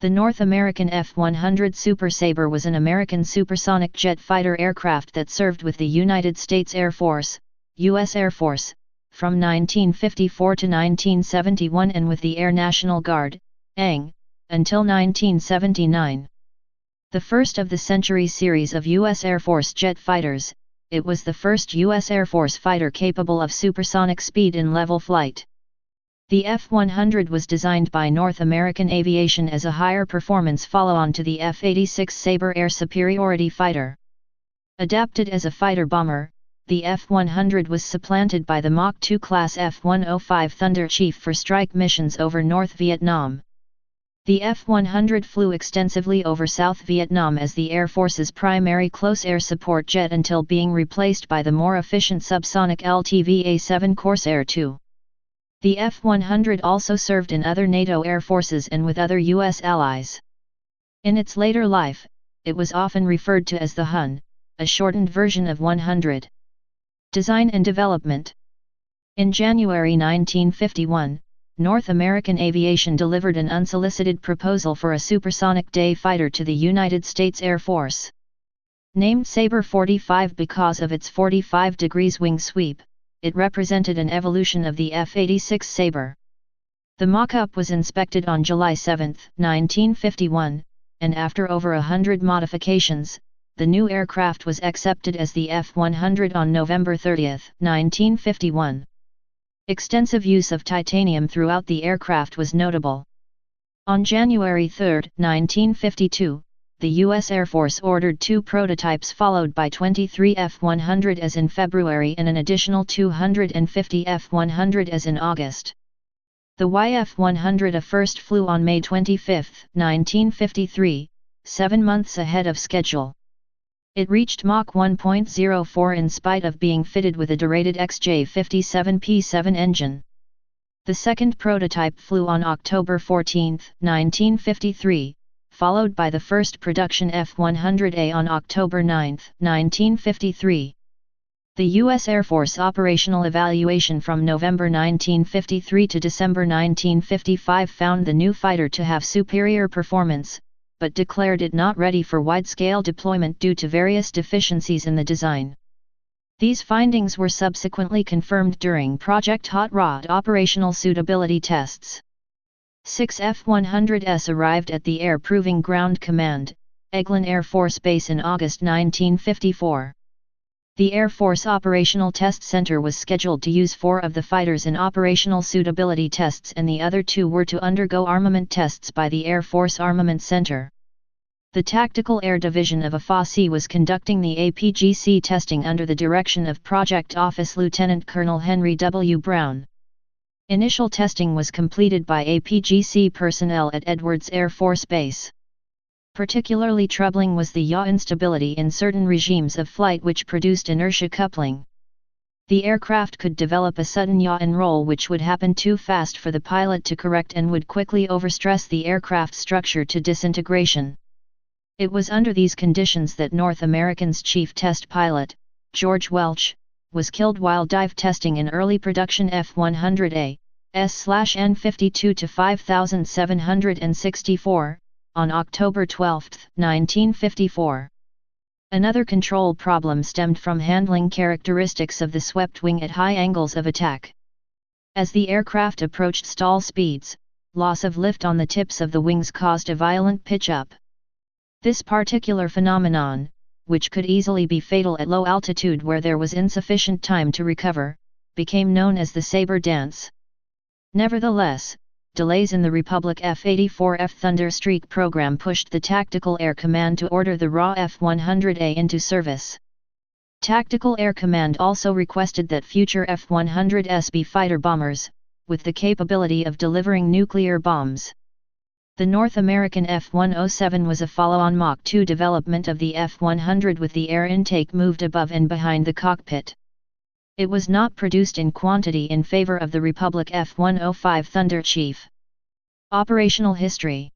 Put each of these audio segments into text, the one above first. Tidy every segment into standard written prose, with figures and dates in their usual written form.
The North American F-100 Super Sabre was an American supersonic jet fighter aircraft that served with the United States Air Force, U.S. Air Force, from 1954 to 1971 and with the Air National Guard, ANG, until 1979. The first of the Century series of U.S. Air Force jet fighters, it was the first U.S. Air Force fighter capable of supersonic speed in level flight. The F-100 was designed by North American Aviation as a higher performance follow-on to the F-86 Sabre air superiority fighter. Adapted as a fighter bomber, the F-100 was supplanted by the Mach II class F-105 Thunderchief for strike missions over North Vietnam. The F-100 flew extensively over South Vietnam as the Air Force's primary close air support jet until being replaced by the more efficient subsonic LTVA-7 Corsair II. The F-100 also served in other NATO air forces and with other U.S. allies. In its later life, it was often referred to as the Hun, a shortened version of 100. Design and development. In January 1951, North American Aviation delivered an unsolicited proposal for a supersonic day fighter to the United States Air Force. Named Sabre 45 because of its 45 degrees wing sweep, it represented an evolution of the F-86 Sabre. The mock-up was inspected on July 7, 1951, and after over 100 modifications, the new aircraft was accepted as the F-100 on November 30, 1951. Extensive use of titanium throughout the aircraft was notable. On January 3, 1952, the U.S. Air Force ordered 2 prototypes followed by 23 F-100 as in February and an additional 250 F-100 as in August. The YF-100 first flew on May 25, 1953, 7 months ahead of schedule. It reached Mach 1.04 in spite of being fitted with a derated XJ57P7 engine. The second prototype flew on October 14, 1953, followed by the first production F-100A on October 9, 1953. The U.S. Air Force operational evaluation from November 1953 to December 1955 found the new fighter to have superior performance, but declared it not ready for wide-scale deployment due to various deficiencies in the design. These findings were subsequently confirmed during Project Hot Rod operational suitability tests. 6 F-100s arrived at the Air Proving Ground Command, Eglin Air Force Base in August 1954. The Air Force Operational Test Center was scheduled to use 4 of the fighters in operational suitability tests and the other 2 were to undergo armament tests by the Air Force Armament Center. The Tactical Air Division of AFAC was conducting the Apgc testing under the direction of Project Office Lieutenant Colonel Henry W. Brown. Initial testing was completed by Apgc personnel at Edwards Air Force Base. Particularly troubling was the yaw instability in certain regimes of flight which produced inertia coupling. The aircraft could develop a sudden yaw and roll which would happen too fast for the pilot to correct and would quickly overstress the aircraft structure to disintegration. It was under these conditions that North American's chief test pilot, George Welch, was killed while dive testing in early production F-100A, S/N52-5764, on October 12, 1954. Another control problem stemmed from handling characteristics of the swept wing at high angles of attack. As the aircraft approached stall speeds, loss of lift on the tips of the wings caused a violent pitch-up. This particular phenomenon, which could easily be fatal at low altitude where there was insufficient time to recover, became known as the Sabre dance. Nevertheless, delays in the Republic F-84F Thunderstreak program pushed the Tactical Air Command to order the raw F-100A into service. Tactical Air Command also requested that future F-100s be fighter bombers, with the capability of delivering nuclear bombs. The North American F-107 was a follow-on Mach II development of the F-100 with the air intake moved above and behind the cockpit. It was not produced in quantity in favor of the Republic F-105 Thunderchief. Operational history.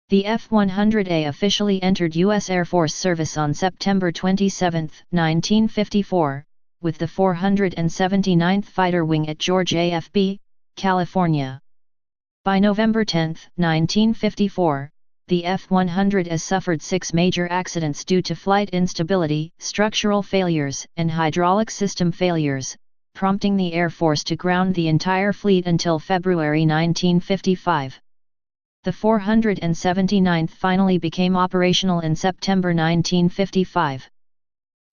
The F-100A officially entered U.S. Air Force service on September 27, 1954, with the 479th Fighter Wing at George AFB, California. By November 10, 1954, the F-100S suffered 6 major accidents due to flight instability, structural failures, and hydraulic system failures, prompting the Air Force to ground the entire fleet until February 1955. The 479th finally became operational in September 1955.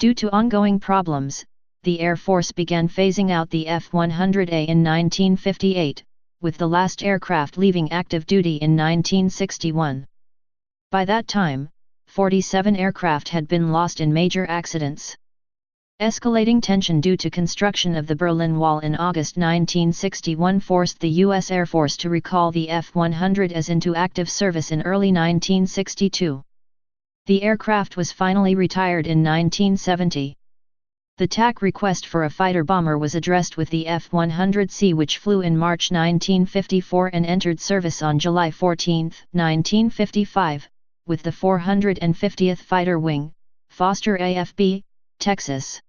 Due to ongoing problems, the Air Force began phasing out the F-100A in 1958, with the last aircraft leaving active duty in 1961. By that time, 47 aircraft had been lost in major accidents. Escalating tension due to construction of the Berlin Wall in August 1961 forced the U.S. Air Force to recall the F-100S into active service in early 1962. The aircraft was finally retired in 1970. The TAC request for a fighter bomber was addressed with the F-100C, which flew in March 1954 and entered service on July 14, 1955, with the 450th Fighter Wing, Foster AFB, Texas.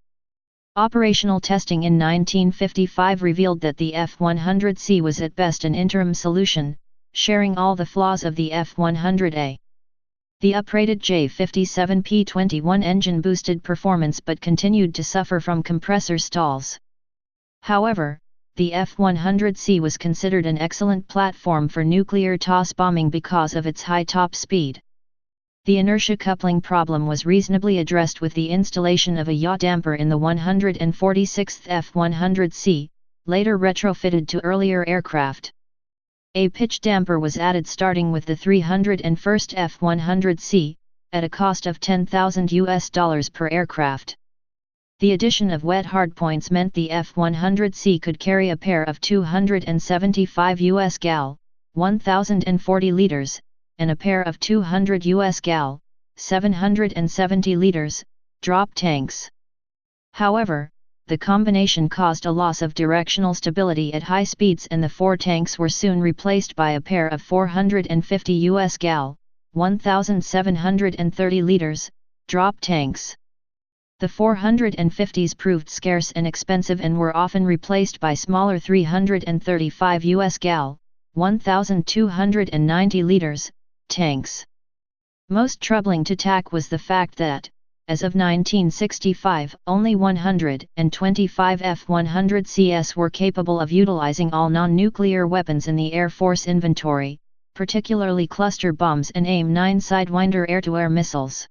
Operational testing in 1955 revealed that the F-100C was at best an interim solution, sharing all the flaws of the F-100A. The uprated J-57P-21 engine boosted performance but continued to suffer from compressor stalls. However, the F-100C was considered an excellent platform for nuclear toss bombing because of its high top speed. The inertia coupling problem was reasonably addressed with the installation of a yaw damper in the 146th F-100C, later retrofitted to earlier aircraft. A pitch damper was added starting with the 301st F-100C, at a cost of $10,000 per aircraft. The addition of wet hardpoints meant the F-100C could carry a pair of 275 gal, 1,040 liters, and a pair of 200 gal, 770 liters, drop tanks. However, the combination caused a loss of directional stability at high speeds, and the 4 tanks were soon replaced by a pair of 450 gal, 1,730 liters, drop tanks. The 450s proved scarce and expensive and were often replaced by smaller 335 gal, 1,290 liters, tanks. Most troubling to TAC was the fact that, as of 1965, only 125 F-100Cs were capable of utilizing all non-nuclear weapons in the Air Force inventory, particularly cluster bombs and AIM-9 Sidewinder air-to-air missiles.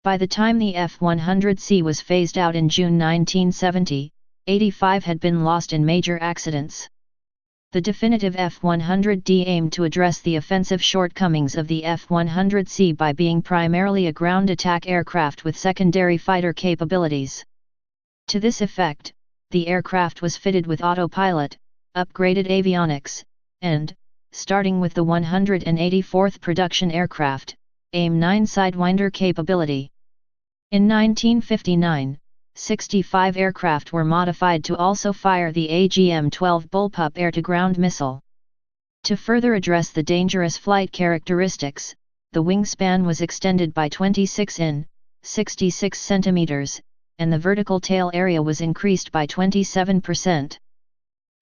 By the time the F-100C was phased out in June 1970, 85 had been lost in major accidents. The definitive F-100D aimed to address the offensive shortcomings of the F-100C by being primarily a ground attack aircraft with secondary fighter capabilities. To this effect, the aircraft was fitted with autopilot, upgraded avionics, and, starting with the 184th production aircraft, AIM-9 Sidewinder capability. In 1959, 65 aircraft were modified to also fire the AGM-12 Bullpup air-to-ground missile. To further address the dangerous flight characteristics, the wingspan was extended by 26 in, 66 centimeters, and the vertical tail area was increased by 27%.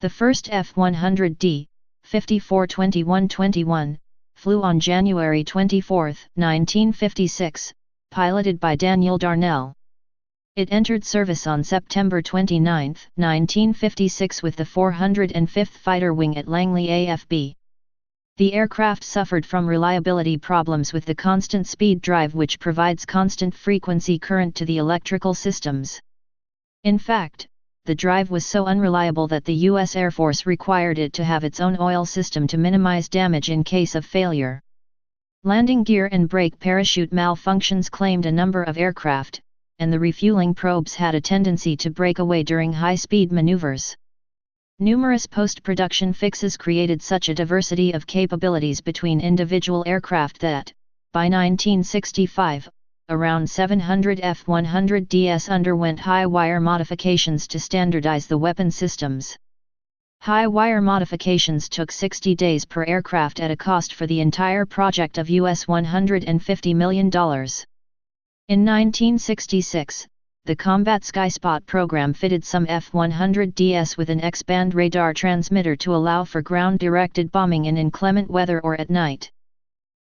The first F-100D, 542121, flew on January 24, 1956, piloted by Daniel Darnell. It entered service on September 29, 1956 with the 405th Fighter Wing at Langley AFB. The aircraft suffered from reliability problems with the constant speed drive, which provides constant frequency current to the electrical systems. In fact, the drive was so unreliable that the U.S. Air Force required it to have its own oil system to minimize damage in case of failure. Landing gear and brake parachute malfunctions claimed a number of aircraft, and the refueling probes had a tendency to break away during high-speed maneuvers. Numerous post-production fixes created such a diversity of capabilities between individual aircraft that, by 1965, around 700 F-100Ds underwent high-wire modifications to standardize the weapon systems. High-wire modifications took 60 days per aircraft at a cost for the entire project of US $150 million. In 1966, the Combat Skyspot program fitted some F-100Ds with an X-band radar transmitter to allow for ground-directed bombing in inclement weather or at night.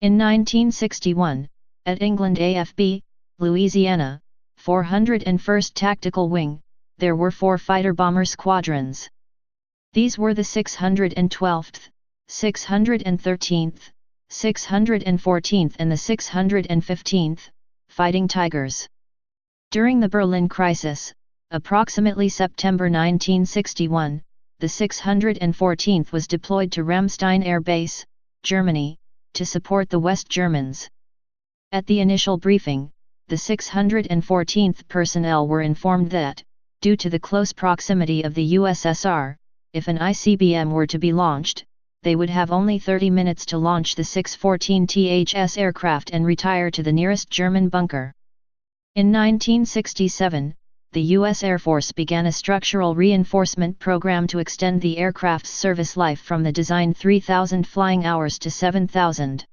In 1961, at England AFB, Louisiana, 401st Tactical Wing, there were 4 fighter bomber squadrons. These were the 612th, 613th, 614th and the 615th, Fighting Tigers. During the Berlin Crisis, approximately September 1961, the 614th was deployed to Ramstein Air Base, Germany, to support the West Germans. At the initial briefing, the 614th personnel were informed that, due to the close proximity of the USSR, if an ICBM were to be launched, they would have only 30 minutes to launch the 614th aircraft and retire to the nearest German bunker. In 1967, the U.S. Air Force began a structural reinforcement program to extend the aircraft's service life from the designed 3,000 flying hours to 7,000.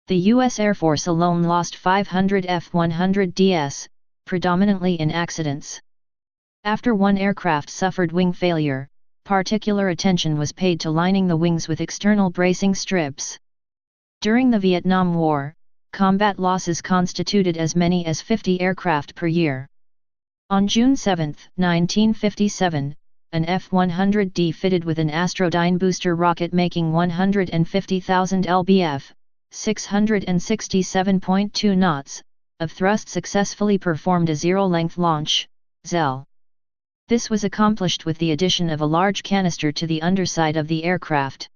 The U.S. Air Force alone lost 500 F-100Ds, predominantly in accidents. After one aircraft suffered wing failure, particular attention was paid to lining the wings with external bracing strips. During the Vietnam War, combat losses constituted as many as 50 aircraft per year. On June 7, 1957, an F-100D fitted with an Astrodyne booster rocket making 150,000 lbf, 667.2 knots, of thrust successfully performed a zero-length launch, ZEL. This was accomplished with the addition of a large canister to the underside of the aircraft.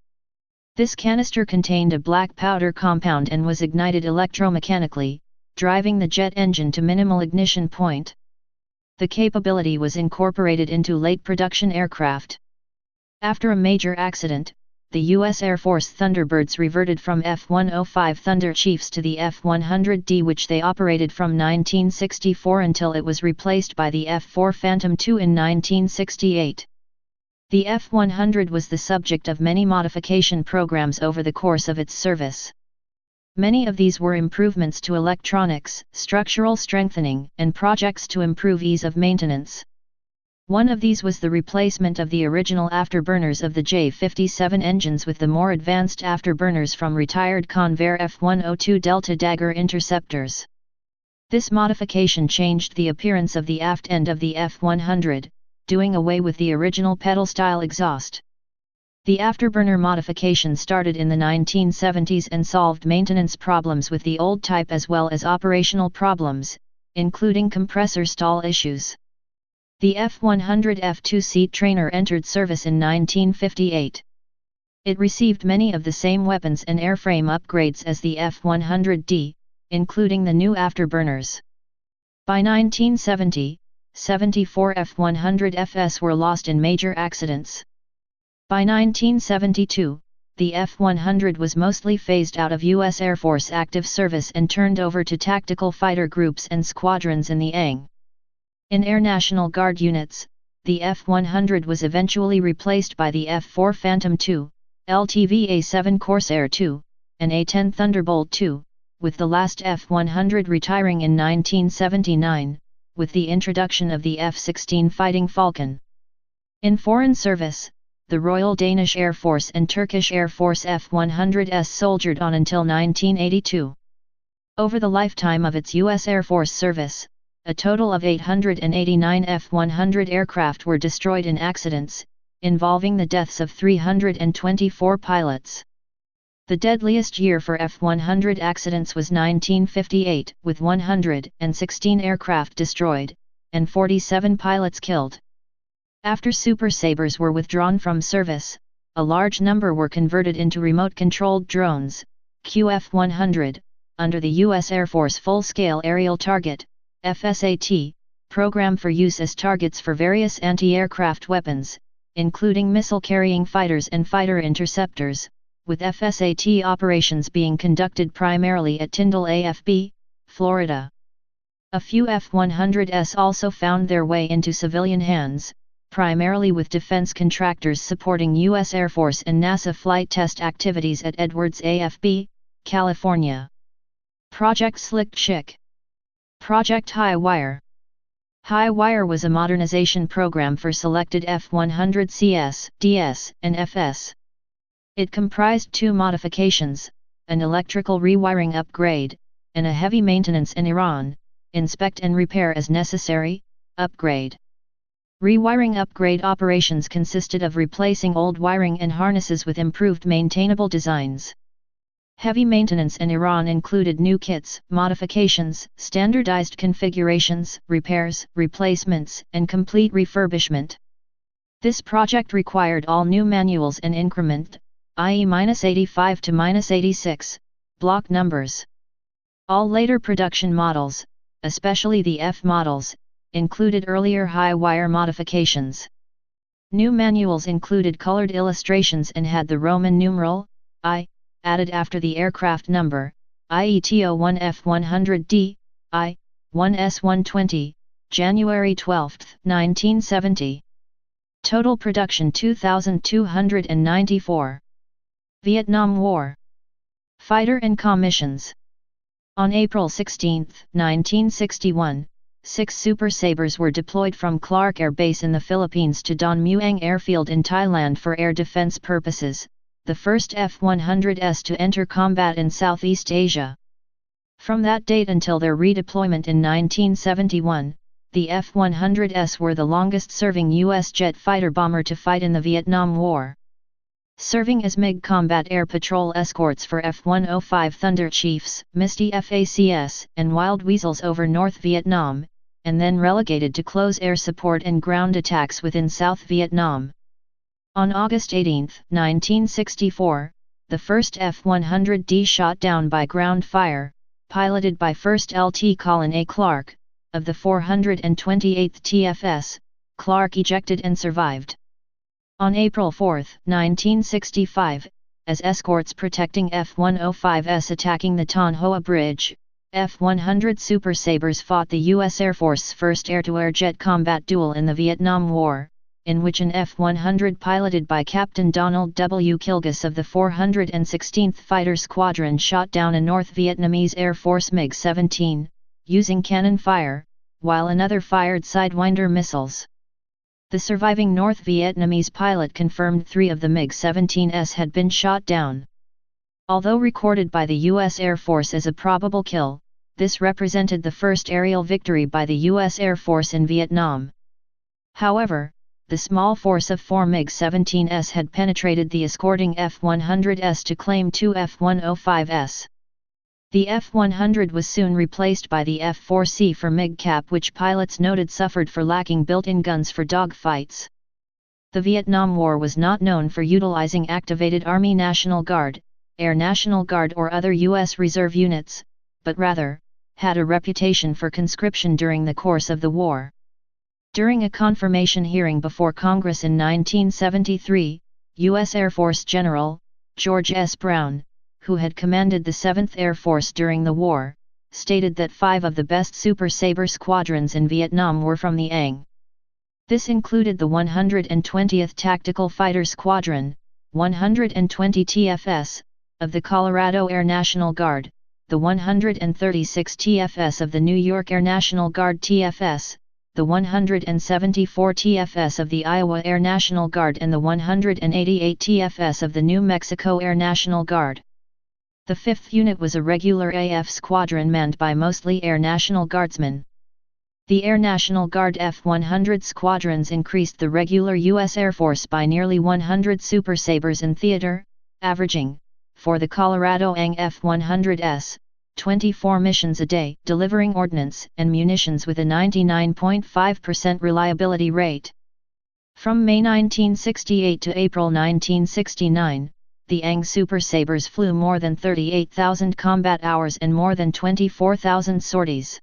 This canister contained a black powder compound and was ignited electromechanically, driving the jet engine to minimal ignition point. The capability was incorporated into late production aircraft. After a major accident, the U.S. Air Force Thunderbirds reverted from F-105 Thunderchiefs to the F-100D, which they operated from 1964 until it was replaced by the F-4 Phantom II in 1968. The F-100 was the subject of many modification programs over the course of its service. Many of these were improvements to electronics, structural strengthening, and projects to improve ease of maintenance. One of these was the replacement of the original afterburners of the J-57 engines with the more advanced afterburners from retired Convair F-102 Delta Dagger interceptors. This modification changed the appearance of the aft end of the F-100, doing away with the original pedal-style exhaust. The afterburner modification started in the 1970s and solved maintenance problems with the old type as well as operational problems, including compressor stall issues. The F-100 F2 seat trainer entered service in 1958. It received many of the same weapons and airframe upgrades as the F-100D, including the new afterburners. By 1970, 74 F-100FS were lost in major accidents. By 1972, the F-100 was mostly phased out of U.S. Air Force active service and turned over to tactical fighter groups and squadrons in the ANG. In Air National Guard units, the F-100 was eventually replaced by the F-4 Phantom II, LTV A-7 Corsair II, and A-10 Thunderbolt II, with the last F-100 retiring in 1979, with the introduction of the F-16 Fighting Falcon. In foreign service, the Royal Danish Air Force and Turkish Air Force F-100s soldiered on until 1982. Over the lifetime of its U.S. Air Force service, a total of 889 F-100 aircraft were destroyed in accidents, involving the deaths of 324 pilots. The deadliest year for F-100 accidents was 1958, with 116 aircraft destroyed, and 47 pilots killed. After Super Sabres were withdrawn from service, a large number were converted into remote-controlled drones, QF-100, under the U.S. Air Force Full-Scale Aerial Target, FSAT, program for use as targets for various anti-aircraft weapons, including missile-carrying fighters and fighter interceptors, with FSAT operations being conducted primarily at Tyndall AFB, Florida. A few F-100s also found their way into civilian hands, primarily with defense contractors supporting U.S. Air Force and NASA flight test activities at Edwards AFB, California. Project Slick Chick. Project High Wire. High Wire was a modernization program for selected F-100CS, DS, and FS. It comprised two modifications, an electrical rewiring upgrade, and a heavy maintenance in Iran, inspect and repair as necessary, upgrade. Rewiring upgrade operations consisted of replacing old wiring and harnesses with improved maintainable designs. Heavy maintenance in Iran included new kits, modifications, standardized configurations, repairs, replacements, and complete refurbishment. This project required all new manuals and increment, i.e. -85 to -86, block numbers. All later production models, especially the F models, included earlier high wire modifications. New manuals included colored illustrations and had the Roman numeral I added after the aircraft number, i.e. TO1 F100D, I, 1S120, January 12, 1970. Total production 2,294. Vietnam War. Fighter and commissions. On April 16, 1961, 6 Super Sabres were deployed from Clark Air Base in the Philippines to Don Muang Airfield in Thailand for air defense purposes, the first F-100s to enter combat in Southeast Asia. From that date until their redeployment in 1971, the F-100s were the longest-serving U.S. jet fighter bomber to fight in the Vietnam War. Serving as MiG combat air patrol escorts for F-105 Thunderchiefs, Misty FACS, and Wild Weasels over North Vietnam, and then relegated to close air support and ground attacks within South Vietnam. On August 18, 1964, the first F-100D shot down by ground fire, piloted by 1st LT Colin A. Clark, of the 428th TFS, Clark ejected and survived. On April 4, 1965, as escorts protecting F-105s attacking the Ton Hoa Bridge, F-100 Super Sabres fought the U.S. Air Force's first air-to-air jet combat duel in the Vietnam War, in which an F-100 piloted by Captain Donald W. Kilgus of the 416th Fighter Squadron shot down a North Vietnamese Air Force MiG-17, using cannon fire, while another fired Sidewinder missiles. The surviving North Vietnamese pilot confirmed 3 of the MiG-17s had been shot down. Although recorded by the U.S. Air Force as a probable kill, this represented the first aerial victory by the U.S. Air Force in Vietnam. However, the small force of 4 MiG-17s had penetrated the escorting F-100s to claim 2 F-105s. The F-100 was soon replaced by the F-4C for MiG-Cap, which pilots noted suffered for lacking built-in guns for dogfights. The Vietnam War was not known for utilizing activated Army National Guard, Air National Guard or other U.S. Reserve units, but rather, had a reputation for conscription during the course of the war. During a confirmation hearing before Congress in 1973, U.S. Air Force General George S. Brown, who had commanded the 7th Air Force during the war, stated that 5 of the best Super Sabre squadrons in Vietnam were from the ANG. This included the 120th Tactical Fighter Squadron, 120 TFS, of the Colorado Air National Guard, the 136 TFS of the New York Air National Guard TFS, the 174 TFS of the Iowa Air National Guard and the 188 TFS of the New Mexico Air National Guard. The 5th unit was a regular AF squadron manned by mostly Air National Guardsmen. The Air National Guard F-100 squadrons increased the regular U.S. Air Force by nearly 100 Super Sabres in theater, averaging, for the Colorado ANG F-100s, 24 missions a day, delivering ordnance and munitions with a 99.5% reliability rate. From May 1968 to April 1969, the ANG Super Sabres flew more than 38,000 combat hours and more than 24,000 sorties.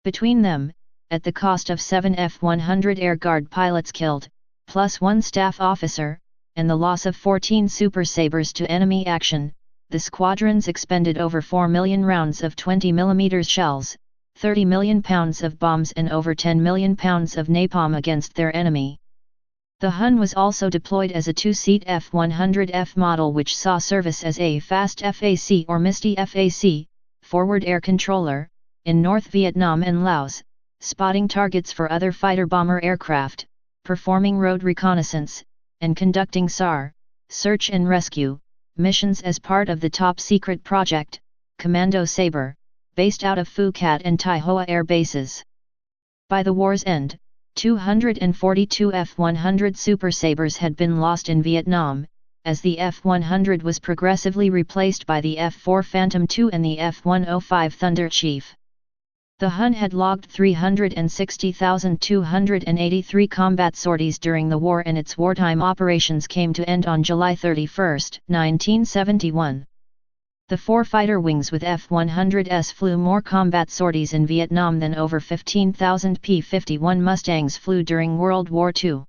Between them, at the cost of 7 F-100 Air Guard pilots killed, plus 1 staff officer, and the loss of 14 Super Sabres to enemy action, the squadrons expended over 4 million rounds of 20mm shells, 30 million pounds of bombs and over 10 million pounds of napalm against their enemy. The Hun was also deployed as a 2-seat F-100F model which saw service as a fast FAC or Misty FAC, forward air controller, in North Vietnam and Laos, spotting targets for other fighter-bomber aircraft, performing road reconnaissance, and conducting SAR, search and rescue, missions as part of the top-secret project, Commando Sabre, based out of Phuket and Tai Hoa air bases. By the war's end, 242 F-100 Super Sabres had been lost in Vietnam, as the F-100 was progressively replaced by the F-4 Phantom II and the F-105 Thunderchief. The Hun had logged 360,283 combat sorties during the war, and its wartime operations came to end on July 31, 1971. The four fighter wings with F-100s flew more combat sorties in Vietnam than over 15,000 P-51 Mustangs flew during World War II.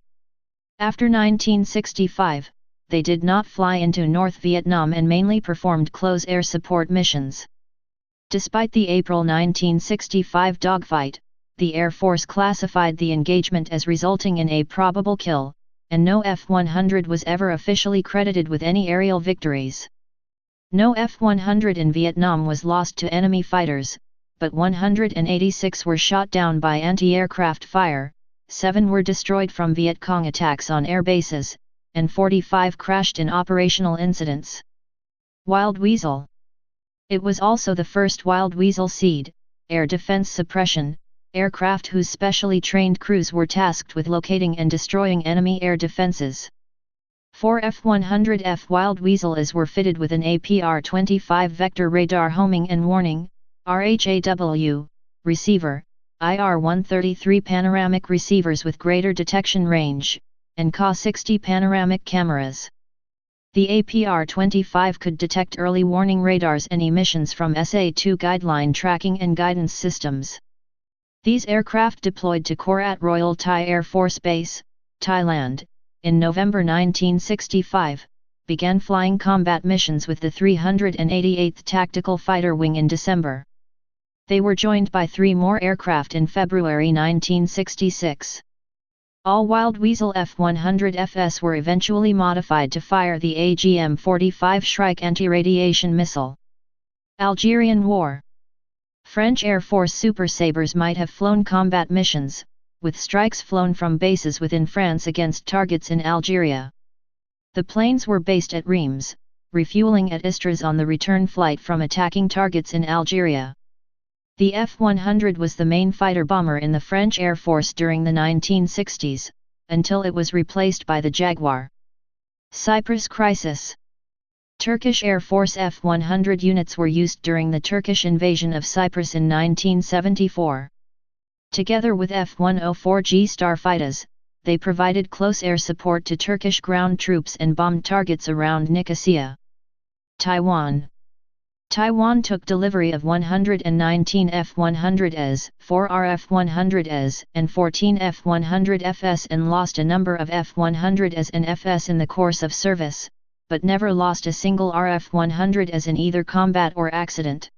After 1965, they did not fly into North Vietnam and mainly performed close air support missions. Despite the April 1965 dogfight, the Air Force classified the engagement as resulting in a probable kill, and no F-100 was ever officially credited with any aerial victories. No F-100 in Vietnam was lost to enemy fighters, but 186 were shot down by anti-aircraft fire, 7 were destroyed from Viet Cong attacks on air bases, and 45 crashed in operational incidents. Wild Weasel. It was also the first Wild Weasel SEAD, air defense suppression, aircraft whose specially trained crews were tasked with locating and destroying enemy air defenses. 4 F-100F Wild Weasel-As were fitted with an APR-25 vector radar homing and warning, RHAW, receiver, IR-133 panoramic receivers with greater detection range, and Ca-60 panoramic cameras. The APR-25 could detect early warning radars and emissions from SA-2 guideline tracking and guidance systems. These aircraft deployed to Korat Royal Thai Air Force Base, Thailand, in November 1965, began flying combat missions with the 388th Tactical Fighter Wing in December. They were joined by 3 more aircraft in February 1966. All Wild Weasel F-100Fs were eventually modified to fire the AGM-45 Shrike anti-radiation missile. Algerian War. French Air Force Super Sabres might have flown combat missions, with strikes flown from bases within France against targets in Algeria. The planes were based at Reims, refueling at Istres on the return flight from attacking targets in Algeria. The F-100 was the main fighter bomber in the French Air Force during the 1960s, until it was replaced by the Jaguar. Cyprus Crisis. Turkish Air Force F-100 units were used during the Turkish invasion of Cyprus in 1974. Together with F-104G starfighters, they provided close air support to Turkish ground troops and bombed targets around Nicosia. Taiwan. Taiwan took delivery of 119 F-100s, 4 RF-100s, and 14 F-100Fs and lost a number of F-100s and Fs in the course of service, but never lost a single RF-100s in either combat or accident.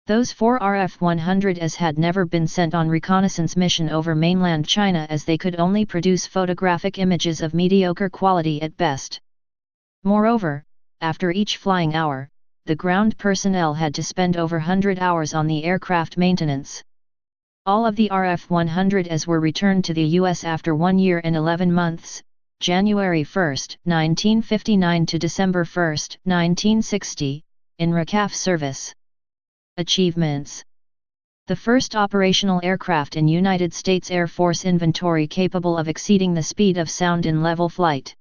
Those 4 RF-100s had never been sent on reconnaissance mission over mainland China, as they could only produce photographic images of mediocre quality at best. Moreover, after each flying hour, the ground personnel had to spend over 100 hours on the aircraft maintenance. All of the RF-100s were returned to the U.S. after 1 year and 11 months, January 1, 1959 to December 1, 1960, in RACAF service. Achievements. The first operational aircraft in United States Air Force inventory capable of exceeding the speed of sound in level flight.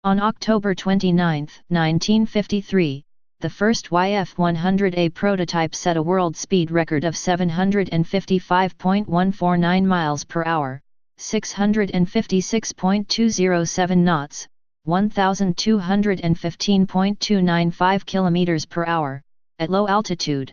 On October 29, 1953, the first YF-100A prototype set a world speed record of 755.149 miles per hour, 656.207 knots, 1,215.295 kilometers per hour, at low altitude.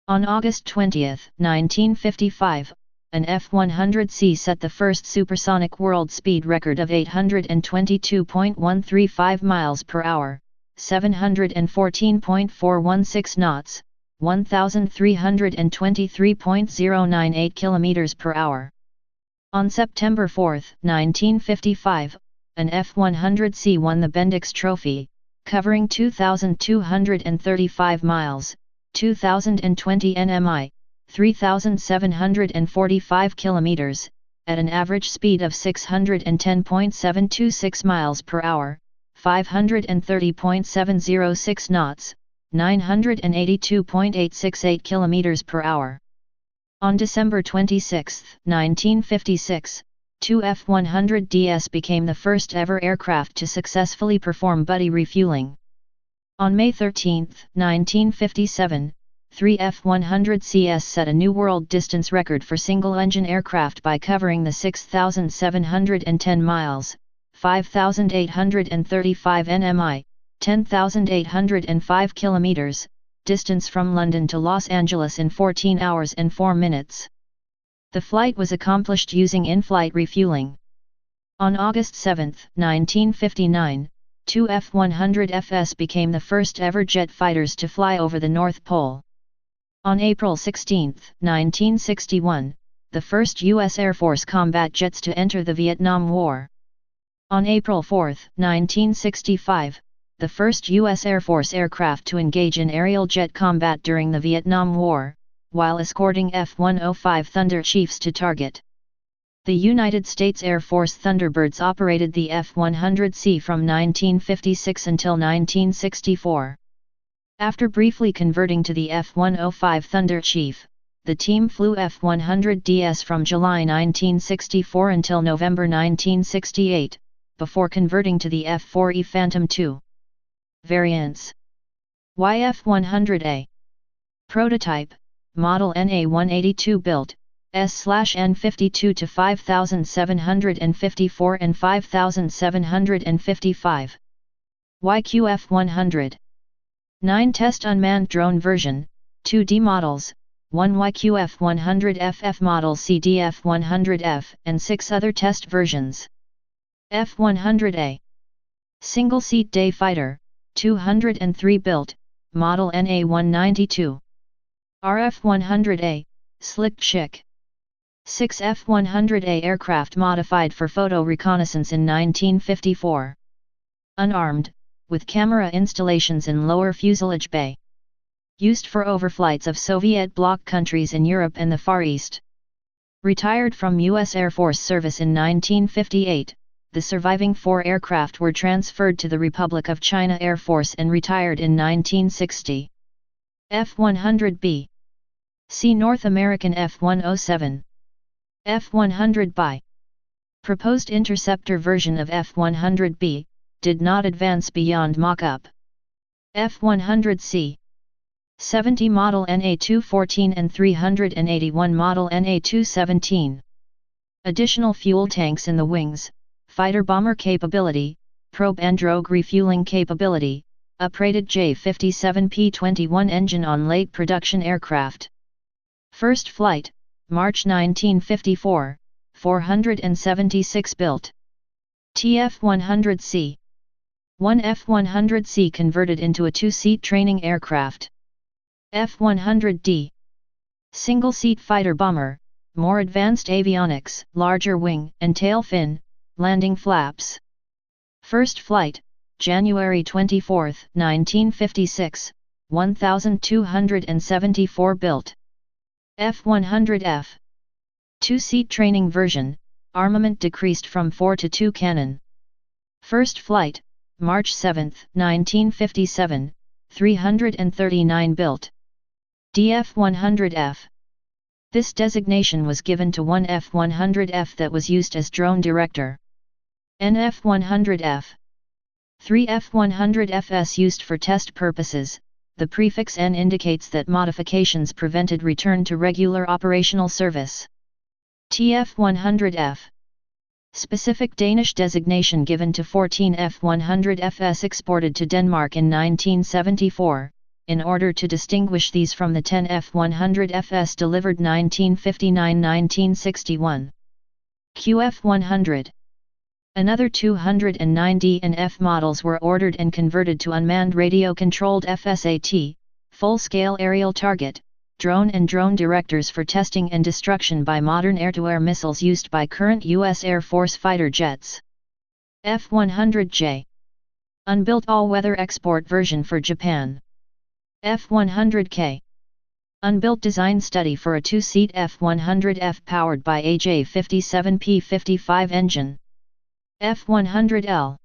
On August 20, 1955, an F-100C set the first supersonic world speed record of 822.135 miles per hour, 714.416 knots, 1,323.098 kilometers per hour. On September 4, 1955, an F-100C won the Bendix Trophy, covering 2,235 miles, 2,020 nmi, 3,745 kilometers, at an average speed of 610.726 miles per hour, 530.706 knots, 982.868 km per hour. On December 26, 1956, two F-100DS became the first ever aircraft to successfully perform buddy refueling. On May 13, 1957, three F-100CS set a new world distance record for single-engine aircraft by covering the 6,710 miles, 5,835 nmi, 10,805 kilometers, distance from London to Los Angeles in 14 hours and 4 minutes. The flight was accomplished using in-flight refueling. On August 7, 1959, two F-100FS became the first ever jet fighters to fly over the North Pole. On April 16, 1961, the first U.S. Air Force combat jets to enter the Vietnam War. On April 4, 1965, the first U.S. Air Force aircraft to engage in aerial jet combat during the Vietnam War, while escorting F-105 Thunderchiefs to target. The United States Air Force Thunderbirds operated the F-100C from 1956 until 1964. After briefly converting to the F-105 Thunderchief, the team flew F-100DS from July 1964 until November 1968, before converting to the F-4E Phantom II. Variants: YF-100A. Prototype, Model NA-182 built, S/N52 to 5754 and 5755. YQF-100. 9 Test Unmanned Drone Version, 2D models, 1 YQF-100FF Model CDF-100F and 6 other test versions. F-100A. Single-seat day fighter, 203 built, Model NA-192. RF-100A, Slick Chick. 6 F-100A aircraft modified for photo reconnaissance in 1954. Unarmed, with camera installations in lower fuselage bay. Used for overflights of Soviet bloc countries in Europe and the Far East. Retired from U.S. Air Force service in 1958, the surviving 4 aircraft were transferred to the Republic of China Air Force and retired in 1960. F-100B. See North American F-107. F-100B. Proposed interceptor version of F-100B, did not advance beyond mock-up. F-100C. 70 Model NA-214 and 381 Model NA-217. Additional fuel tanks in the wings, fighter-bomber capability, probe and drogue refueling capability, uprated J-57P-21 engine on late production aircraft. First flight, March 1954, 476 built. TF-100C. 1 F-100C converted into a 2-seat training aircraft. F-100D. Single-seat fighter-bomber, more advanced avionics, larger wing and tail fin, landing flaps. First flight, January 24, 1956, 1274 built. F-100F. 2-seat training version, armament decreased from 4 to 2 cannon. First flight, March 7, 1957, 339 built. DF-100F. This designation was given to one F-100F that was used as drone director. NF-100F. 3 F-100FS used for test purposes. The prefix N indicates that modifications prevented return to regular operational service. TF-100F. Specific Danish designation given to 14 F-100FS exported to Denmark in 1974, in order to distinguish these from the 10 F-100FS delivered 1959-1961. QF-100. Another 209 D and F models were ordered and converted to unmanned radio-controlled FSAT, full-scale aerial target, drone and drone directors for testing and destruction by modern air-to-air missiles used by current U.S. Air Force fighter jets. F-100J. Unbuilt all-weather export version for Japan. F-100K. Unbuilt design study for a 2-seat F-100F powered by a J-57P-55 engine. F-100L.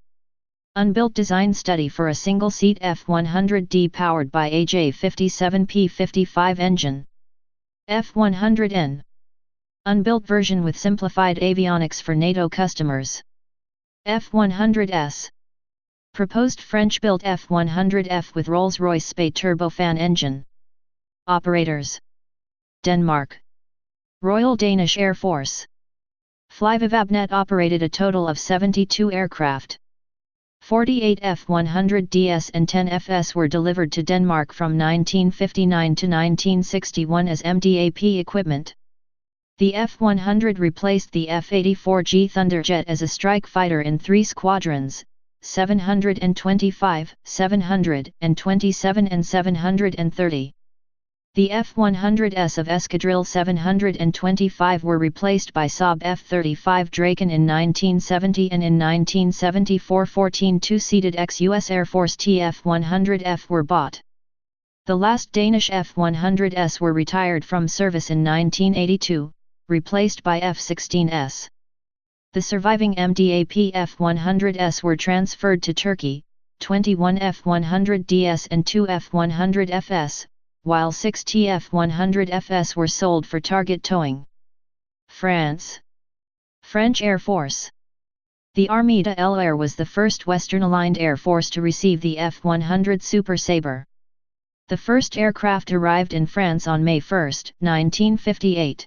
Unbuilt design study for a single-seat F-100D powered by a J57P55 engine. F-100N. Unbuilt version with simplified avionics for NATO customers. F-100S. Proposed French-built F-100F with Rolls-Royce Spey turbofan engine. Operators. Denmark. Royal Danish Air Force. Flyvevabnet operated a total of 72 aircraft. 48 F-100DS and 10 FS were delivered to Denmark from 1959 to 1961 as MDAP equipment. The F-100 replaced the F-84G Thunderjet as a strike fighter in 3 squadrons, 725, 727 and 730. The F-100S of Escadrille 725 were replaced by Saab F-35 Draken in 1970 and in 1974 14 two-seated ex-US Air Force TF-100F were bought. The last Danish F-100S were retired from service in 1982, replaced by F-16S. The surviving MDAP F-100S were transferred to Turkey, 21 F-100DS and 2 F-100FS, while 6 TF-100FS were sold for target towing. France. French Air Force. The Armée de l'Air was the first Western-aligned air force to receive the F-100 Super Sabre. The first aircraft arrived in France on May 1, 1958.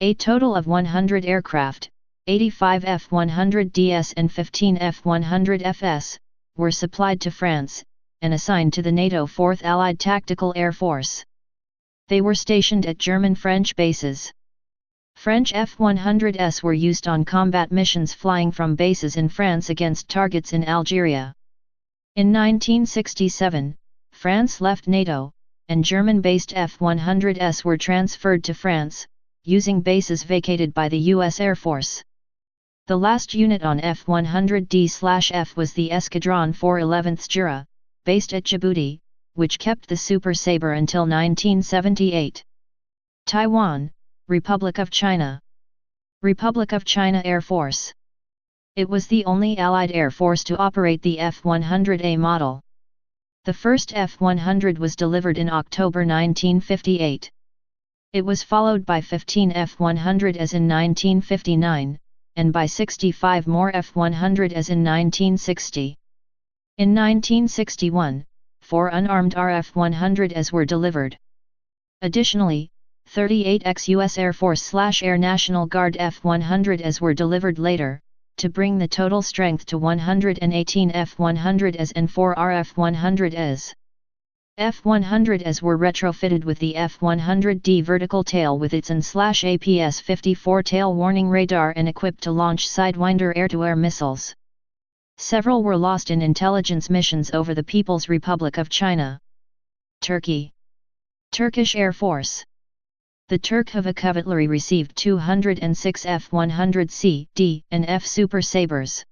A total of 100 aircraft, 85 F-100DS and 15 F-100FS, were supplied to France, and assigned to the NATO 4th Allied Tactical Air Force. They were stationed at German-French bases. French F-100S were used on combat missions flying from bases in France against targets in Algeria. In 1967, France left NATO, and German-based F-100S were transferred to France, using bases vacated by the U.S. Air Force. The last unit on F-100D/F was the Escadron 411th Jura, based at Djibouti, which kept the Super Sabre until 1978. Taiwan, Republic of China. Republic of China Air Force. It was the only Allied Air Force to operate the F-100A model. The first F-100 was delivered in October 1958. It was followed by 15 F-100 as in 1959, and by 65 more F-100 as in 1960. In 1961, 4 unarmed RF-100 as were delivered. Additionally, 38 ex-US Air Force/Air National Guard F-100 as were delivered later, to bring the total strength to 118 F-100 as and 4 RF-100 as. F-100 as were retrofitted with the F-100D vertical tail with its AN/APS-54 tail warning radar and equipped to launch Sidewinder air-to-air missiles. Several were lost in intelligence missions over the People's Republic of China. Turkey. Turkish Air Force. The Turk Hava Kuvvetleri received 206 F-100C, D, and F Super Sabres.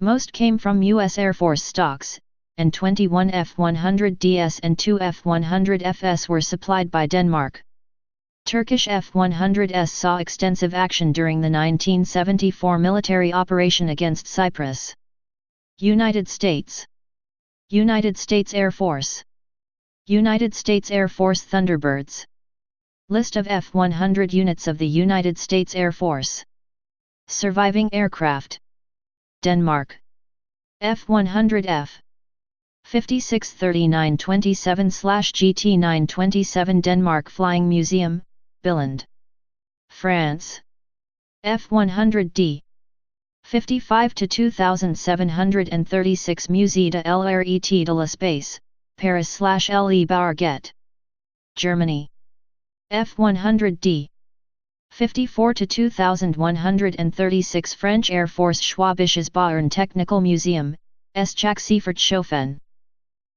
Most came from U.S. Air Force stocks, and 21 F-100DS and 2 F-100FS were supplied by Denmark. Turkish F-100S saw extensive action during the 1974 military operation against Cyprus. United States. United States Air Force. United States Air Force Thunderbirds. List of F-100 units of the United States Air Force. Surviving aircraft. Denmark. F-100F. 563927/GT927 Denmark Flying Museum, Billund. France. F-100D. 55 to 2736 Musée de l'Art de l'Espace, Paris/Le Bourget. Germany. F-100D. 54 to 2136 French Air Force Schwäbisches Bauern Technical Museum, Eschach-Seefert-Schofen.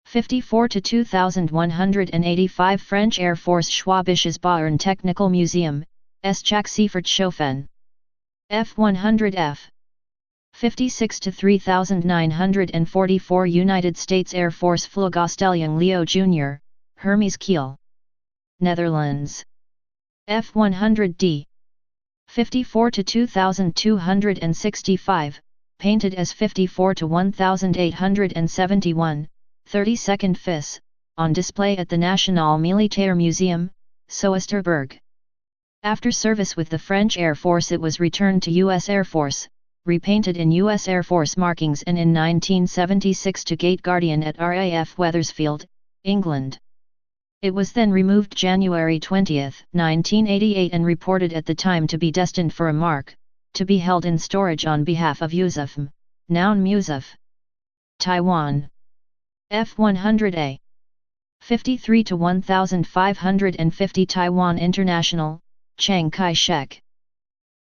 54 to 2185 French Air Force Schwäbisches Bauern Technical Museum, Eschach-Seefert-Schofen. F-100F. 56 to 3944 United States Air Force Vloogastelling Leo Jr., Hermes Kiel. Netherlands. F-100D. 54 to 2265, painted as 54 to 1871, 32nd FIS, on display at the National Militaire Museum, Soesterberg. After service with the French Air Force it was returned to U.S. Air Force, repainted in U.S. Air Force markings, and in 1976 to Gate Guardian at RAF Wethersfield, England. It was then removed January 20, 1988 and reported at the time to be destined for a mark, to be held in storage on behalf of USAF, noun Musaf. Taiwan. F100A. 53 to 1550 Taiwan International, Chiang Kai-shek.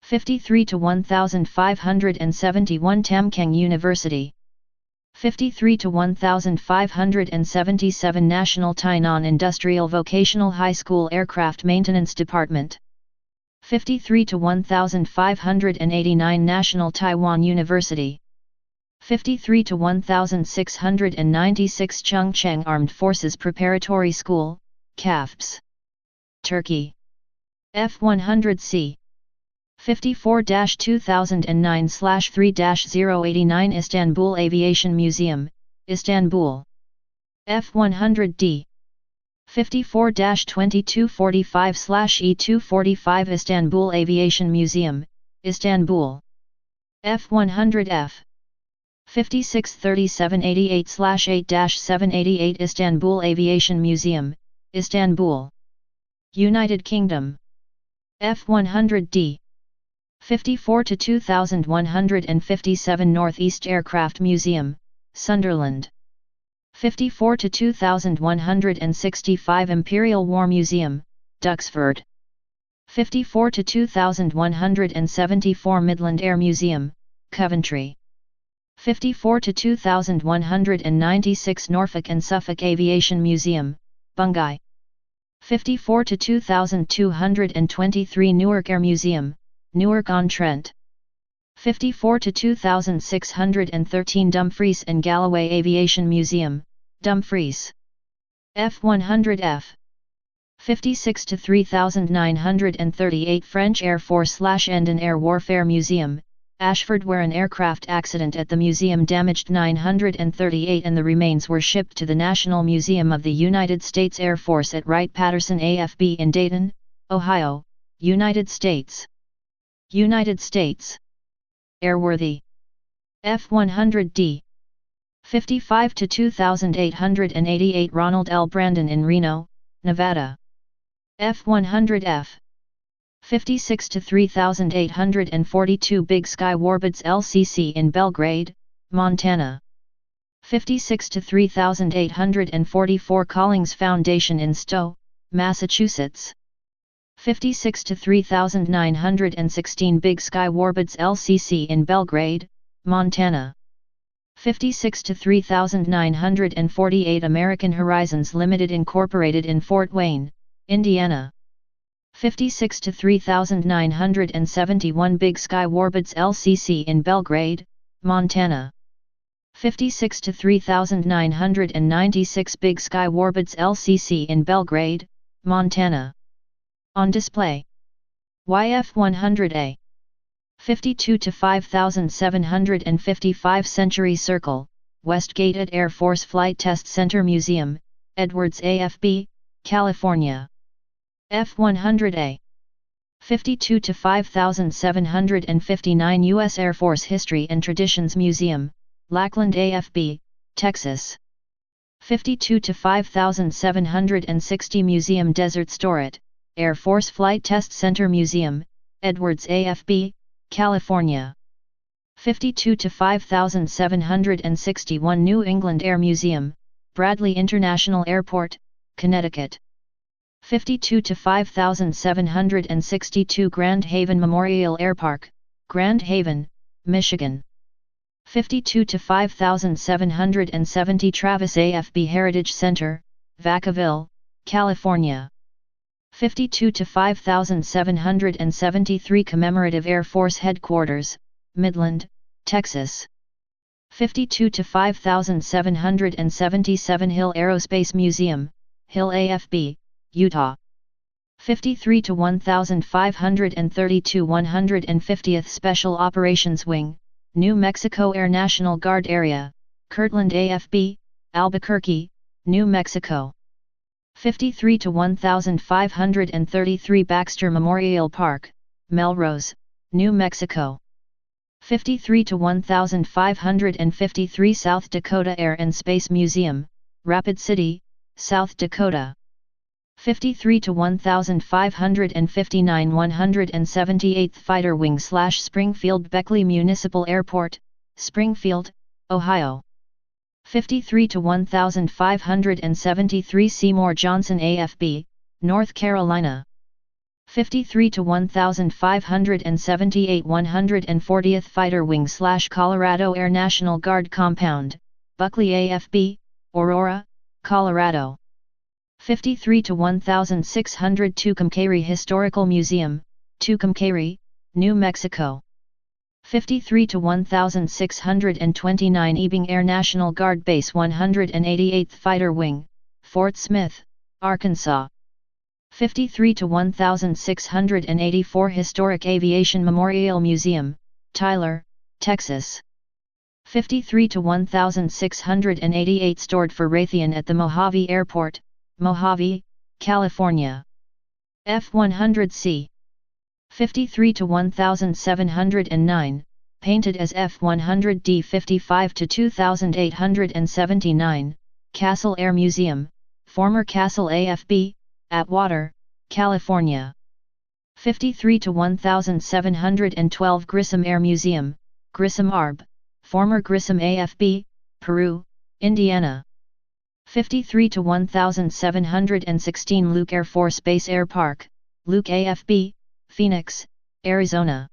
53 to 1571 Tamkang University. 53 to 1577 National Tainan Industrial Vocational High School Aircraft Maintenance Department. 53 to 1589 National Taiwan University. 53 to 1696 Chungcheong Armed Forces Preparatory School, CAFPS. Turkey. F100C. 54-2009/3-089 Istanbul Aviation Museum, Istanbul. F100D. 54-2245/E245 Istanbul Aviation Museum, Istanbul. F100F. 56-3788/8-788 Istanbul Aviation Museum, Istanbul. United Kingdom. F100D. 54 to 2157 Northeast Aircraft Museum, Sunderland. 54 to 2165 Imperial War Museum, Duxford. 54 to 2174 Midland Air Museum, Coventry. 54 to 2196 Norfolk and Suffolk Aviation Museum, Bungay. 54 to 2223 Newark Air Museum, Newark-on-Trent. 54 to 2613 Dumfries and Galloway Aviation Museum, Dumfries. F100F. 56 to 3938 French Air Force/Endon Air Warfare Museum, Ashford, where an aircraft accident at the museum damaged 938 and the remains were shipped to the National Museum of the United States Air Force at Wright-Patterson AFB in Dayton, Ohio, United States. United States. Airworthy. F100D. 55 to 2888 Ronald L. Brandon in Reno, Nevada. F100F. 56 to 3842 Big Sky Warbirds LCC in Belgrade, Montana. 56 to 3844 Collings Foundation in Stowe, Massachusetts. 56 to 3916 Big Sky Warbirds LCC in Belgrade, Montana. 56 to 3948 American Horizons Limited Incorporated in Fort Wayne, Indiana. 56 to 3971 Big Sky Warbirds LCC in Belgrade, Montana. 56 to 3996 Big Sky Warbirds LCC in Belgrade, Montana. On display. YF100A. 52 to 5755 Century Circle, Westgate at Air Force Flight Test Center Museum, Edwards AFB, California. F100A. 52 to 5759 U.S. Air Force History and Traditions Museum, Lackland AFB, Texas. 52 to 5760 Museum Desert Storage, Air Force Flight Test Center Museum, Edwards AFB, California. 52 to 5761 New England Air Museum, Bradley International Airport, Connecticut. 52 to 5762 Grand Haven Memorial Airpark, Grand Haven, Michigan. 52 to 5770 Travis AFB Heritage Center, Vacaville, California. 52 to 5773 Commemorative Air Force Headquarters, Midland, Texas. 52 to 5777 Hill Aerospace Museum, Hill AFB, Utah. 53 to 1532 150th Special Operations Wing, New Mexico Air National Guard Area, Kirtland AFB, Albuquerque, New Mexico. 53 to 1533 Baxter Memorial Park, Melrose, New Mexico. 53 to 1553 South Dakota Air and Space Museum, Rapid City, South Dakota. 53 to 1559 178th Fighter Wing / Springfield Beckley Municipal Airport, Springfield, Ohio. 53 to 1573 Seymour Johnson AFB, North Carolina. 53 to 1578 140th Fighter Wing / Colorado Air National Guard Compound, Buckley AFB, Aurora, Colorado. 53 to 1600 Tucumcari Historical Museum, Tucumcari, New Mexico. 53 to 1629 Ebing Air National Guard Base 188th Fighter Wing, Fort Smith, Arkansas. 53 to 1684 Historic Aviation Memorial Museum, Tyler, Texas. 53 to 1688 Stored for Raytheon at the Mojave Airport, Mojave, California. F-100C. 53 to 1709, painted as F-100D 55 to 2879, Castle Air Museum, former Castle AFB, Atwater, California. 53 to 1712 Grissom Air Museum, Grissom ARB, former Grissom AFB, Peru, Indiana. 53 to 1716 Luke Air Force Base Air Park, Luke AFB, Phoenix, Arizona.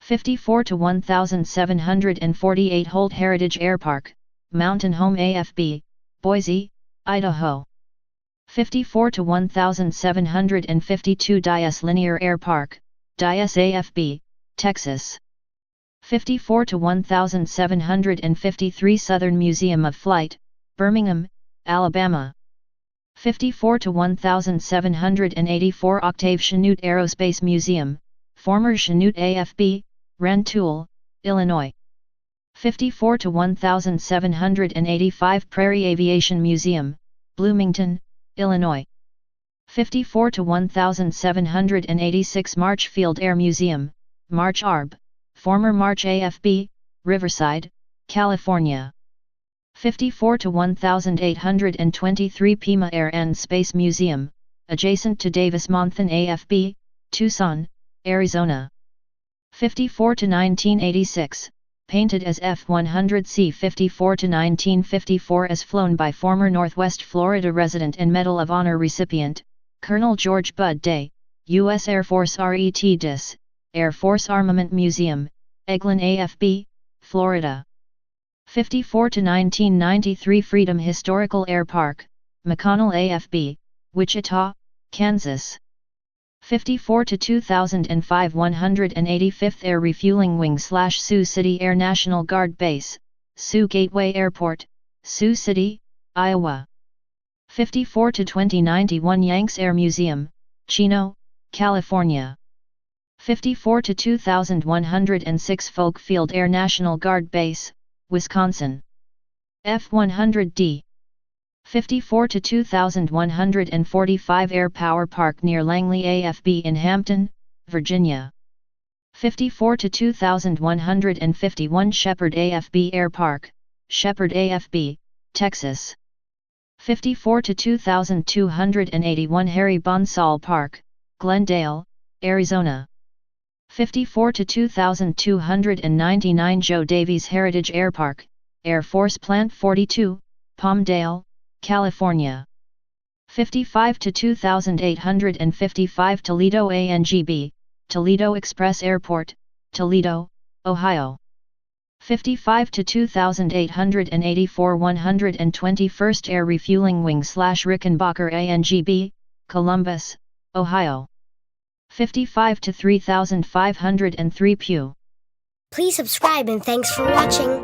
54 to 1748 Holt Heritage Air Park, Mountain Home AFB, Boise, Idaho. 54 to 1752 Dias Linear Air Park, Dias AFB, Texas. 54 to 1753 Southern Museum of Flight, Birmingham, Alabama. 54 to 1784 Octave Chanute Aerospace Museum, former Chanute AFB, Rantoul, Illinois. 54 to 1785 Prairie Aviation Museum, Bloomington, Illinois. 54 to 1786 March Field Air Museum, March ARB, former March AFB, Riverside, California. 54 to 1823 Pima Air and Space Museum, adjacent to Davis-Monthan AFB, Tucson, Arizona. 54 to 1986, painted as F-100C. 54 to 1954 as flown by former Northwest Florida resident and Medal of Honor recipient, Colonel George Bud Day, U.S. Air Force RETDIS, Air Force Armament Museum, Eglin AFB, Florida. 54 to 1993 Freedom Historical Air Park, McConnell AFB, Wichita, Kansas. 54 to 2005 185th Air Refueling Wing / Sioux City Air National Guard Base, Sioux Gateway Airport, Sioux City, Iowa. 54 to 2091 Yanks Air Museum, Chino, California. 54 to 2106 Folk Field Air National Guard Base, Wisconsin. F-100D. 54 to 2145 Air Power Park near Langley AFB in Hampton, Virginia. 54 to 2151 Shepherd AFB Air Park, Shepherd AFB, Texas. 54 to 2281 Harry Bonsall Park, Glendale, Arizona. 54 to 2299 Joe Davies Heritage Air Park, Air Force Plant 42, Palmdale, California. 55 to 2855 Toledo ANGB, Toledo Express Airport, Toledo, Ohio. 55 to 2884 121st Air Refueling Wing / Rickenbacker ANGB, Columbus, Ohio. 55 to 3503 Pew. Please subscribe and thanks for watching.